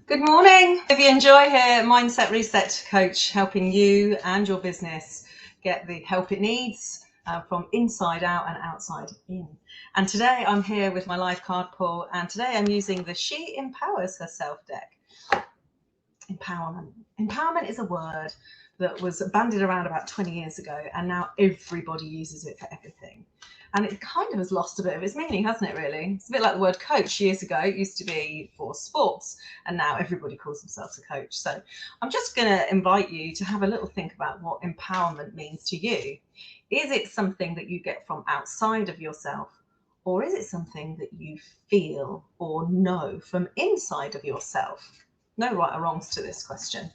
Good morning. Vivian Joy here, Mindset Reset Coach, helping you and your business get the help it needs from inside out and outside in. And today I'm here with my live card pull, and today I'm using the She Empowers Herself deck. Empowerment. Empowerment is a word that was bandied around about 20 years ago, and now everybody uses it for everything. And it kind of has lost a bit of its meaning, hasn't it, really? It's a bit like the word coach. Years ago, it used to be for sports, and now everybody calls themselves a coach. So I'm just going to invite you to have a little think about what empowerment means to you. Is it something that you get from outside of yourself, or is it something that you feel or know from inside of yourself? No right or wrongs to this question.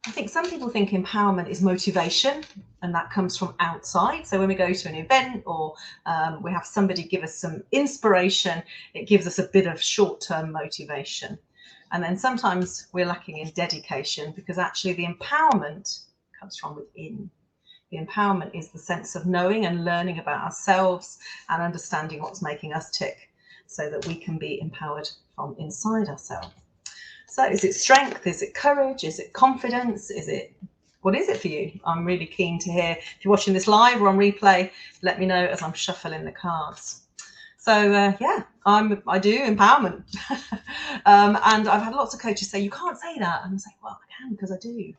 I think some people think empowerment is motivation, and that comes from outside. So when we go to an event or we have somebody give us some inspiration, it gives us a bit of short-term motivation. And then sometimes we're lacking in dedication, because actually the empowerment comes from within. The empowerment is the sense of knowing and learning about ourselves and understanding what's making us tick, so that we can be empowered from inside ourselves. So is it strength? Is it courage? Is it confidence? What is it for you? I'm really keen to hear. If you're watching this live or on replay, let me know as I'm shuffling the cards. So yeah, I do empowerment. And I've had lots of coaches say, you can't say that. And I'm saying, well, I can, because I do.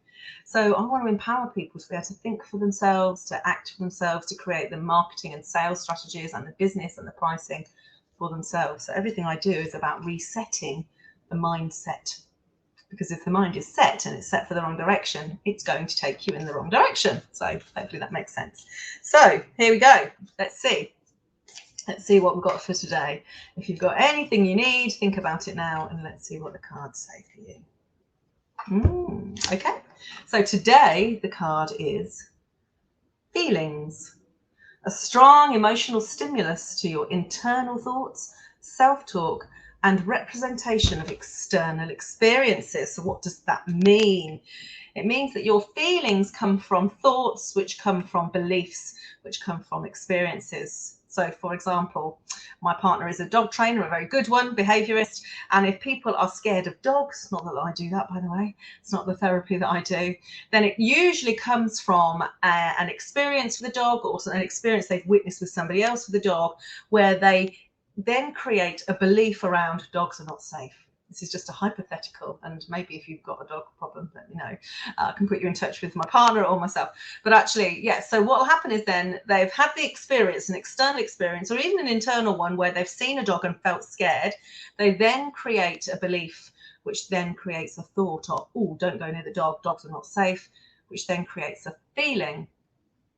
So I want to empower people to be able to think for themselves, to act for themselves, to create the marketing and sales strategies and the business and the pricing for themselves. So everything I do is about resetting the mindset, because if the mind is set and it's set for the wrong direction, it's going to take you in the wrong direction. So hopefully that makes sense. So here we go. Let's see what we've got for today. If you've got anything you need, think about it now, and let's see what the cards say for you. Okay, so today the card is feelings. A strong emotional stimulus to your internal thoughts, self-talk, and representation of external experiences. So what does that mean? It means that your feelings come from thoughts, which come from beliefs, which come from experiences. So for example, my partner is a dog trainer, a very good one, behaviorist. And if people are scared of dogs, not that I do that, by the way, it's not the therapy that I do, then it usually comes from an experience with a dog, or an experience they've witnessed with somebody else with a dog, where they then create a belief around dogs are not safe. This is just a hypothetical, and maybe if you've got a dog problem, let me know. I can put you in touch with my partner or myself. But actually, yeah, so what will happen is then they've had the experience, an external experience, or even an internal one, where they've seen a dog and felt scared. They then create a belief, which then creates a thought of, oh, don't go near the dog, dogs are not safe, which then creates a feeling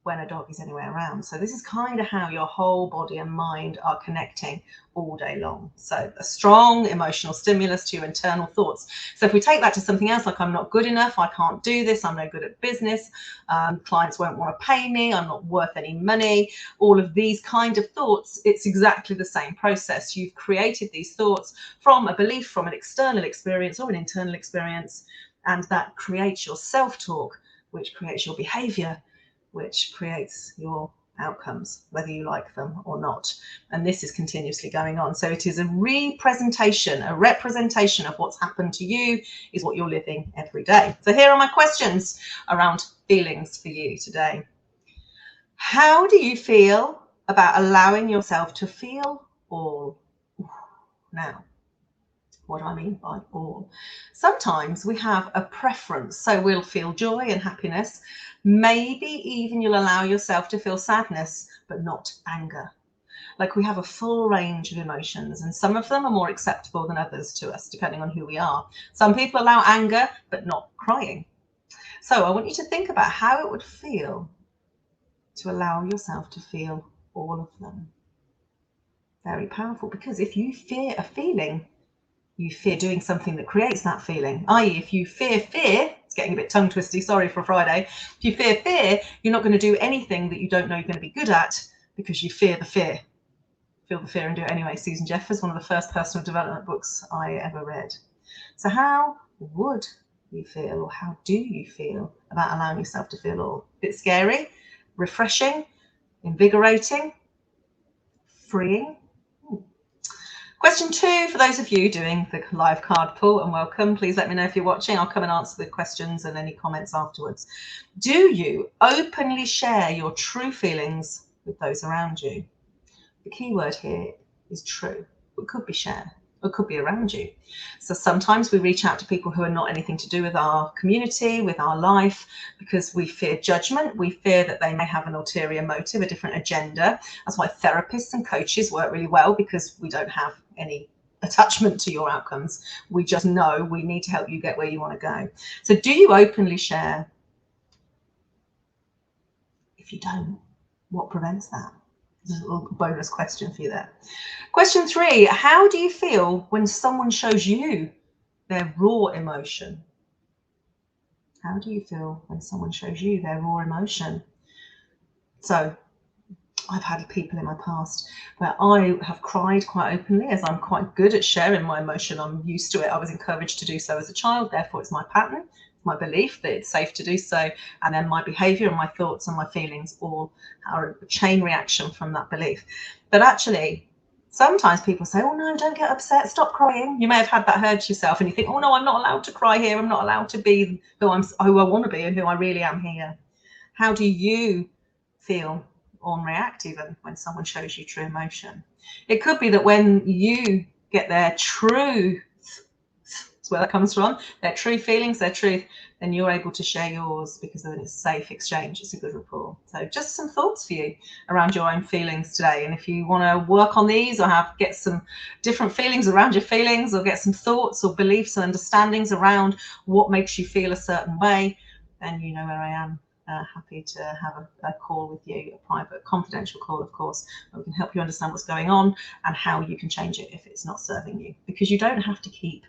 when a dog is anywhere around. So this is kind of how your whole body and mind are connecting all day long. So a strong emotional stimulus to your internal thoughts. So if we take that to something else, like I'm not good enough, I can't do this, I'm no good at business, clients won't want to pay me, I'm not worth any money, all of these kind of thoughts, it's exactly the same process. You've created these thoughts from a belief, from an external experience or an internal experience, and that creates your self-talk, which creates your behavior, which creates your outcomes, whether you like them or not. And this is continuously going on. So it is a representation of what's happened to you, is what you're living every day. So here are my questions around feelings for you today. How do you feel about allowing yourself to feel all? Now, what do I mean by all? Sometimes we have a preference. So we'll feel joy and happiness. Maybe even you'll allow yourself to feel sadness, but not anger. Like, we have a full range of emotions, and some of them are more acceptable than others to us, depending on who we are. Some people allow anger, but not crying. So I want you to think about how it would feel to allow yourself to feel all of them. Very powerful, because if you fear a feeling, you fear doing something that creates that feeling. I.e., if you fear fear, it's getting a bit tongue twisty, sorry for Friday. If you fear fear, you're not going to do anything that you don't know you're going to be good at, because you fear the fear. Feel the fear and do it anyway. Susan Jeffers, one of the first personal development books I ever read. So how would you feel, or how do you feel about allowing yourself to feel all? A bit scary, refreshing, invigorating, freeing? Question 2, for those of you doing the live card pull, and welcome, please let me know if you're watching. I'll come and answer the questions and any comments afterwards. Do you openly share your true feelings with those around you? The key word here is true. It could be share. It could be around you. So sometimes we reach out to people who are not anything to do with our community, with our life, because we fear judgment. We fear that they may have an ulterior motive, a different agenda. That's why therapists and coaches work really well, because we don't have any attachment to your outcomes. We just know we need to help you get where you want to go. So do you openly share? If you don't, what prevents that? There's a little bonus question for you there. Question 3, how do you feel when someone shows you their raw emotion? How do you feel when someone shows you their raw emotion? So I've had people in my past where I have cried quite openly, as I'm quite good at sharing my emotion. I'm used to it. I was encouraged to do so as a child, therefore it's my pattern, my belief that it's safe to do so, and then my behavior and my thoughts and my feelings all are a chain reaction from that belief. But actually, sometimes people say, oh no, don't get upset, stop crying. You may have had that heard to yourself, and you think, oh no, I'm not allowed to cry here. I'm not allowed to be who I want to be and who I really am here. How do you feel or react even when someone shows you true emotion? It could be that when you get their truth, that's where that comes from, their true feelings, their truth, then you're able to share yours, because then it's a safe exchange. It's a good rapport. So just some thoughts for you around your own feelings today. And if you want to work on these, or get some different feelings around your feelings, or get some thoughts or beliefs and understandings around what makes you feel a certain way, then you know where I am. Happy to have a call with you, a private, confidential call, of course, where we can help you understand what's going on and how you can change it if it's not serving you. Because you don't have to keep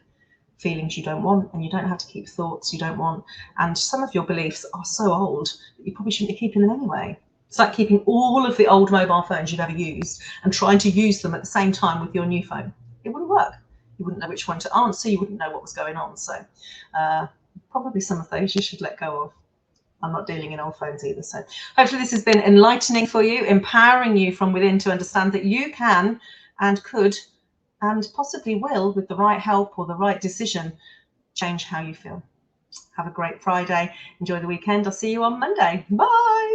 feelings you don't want, and you don't have to keep thoughts you don't want. And some of your beliefs are so old that you probably shouldn't be keeping them anyway. It's like keeping all of the old mobile phones you've ever used and trying to use them at the same time with your new phone. It wouldn't work. You wouldn't know which one to answer. You wouldn't know what was going on. So probably some of those you should let go of. I'm not dealing in old phones either. So hopefully this has been enlightening for you, empowering you from within to understand that you can and could and possibly will, with the right help or the right decision, change how you feel. Have a great Friday. Enjoy the weekend. I'll see you on Monday. Bye.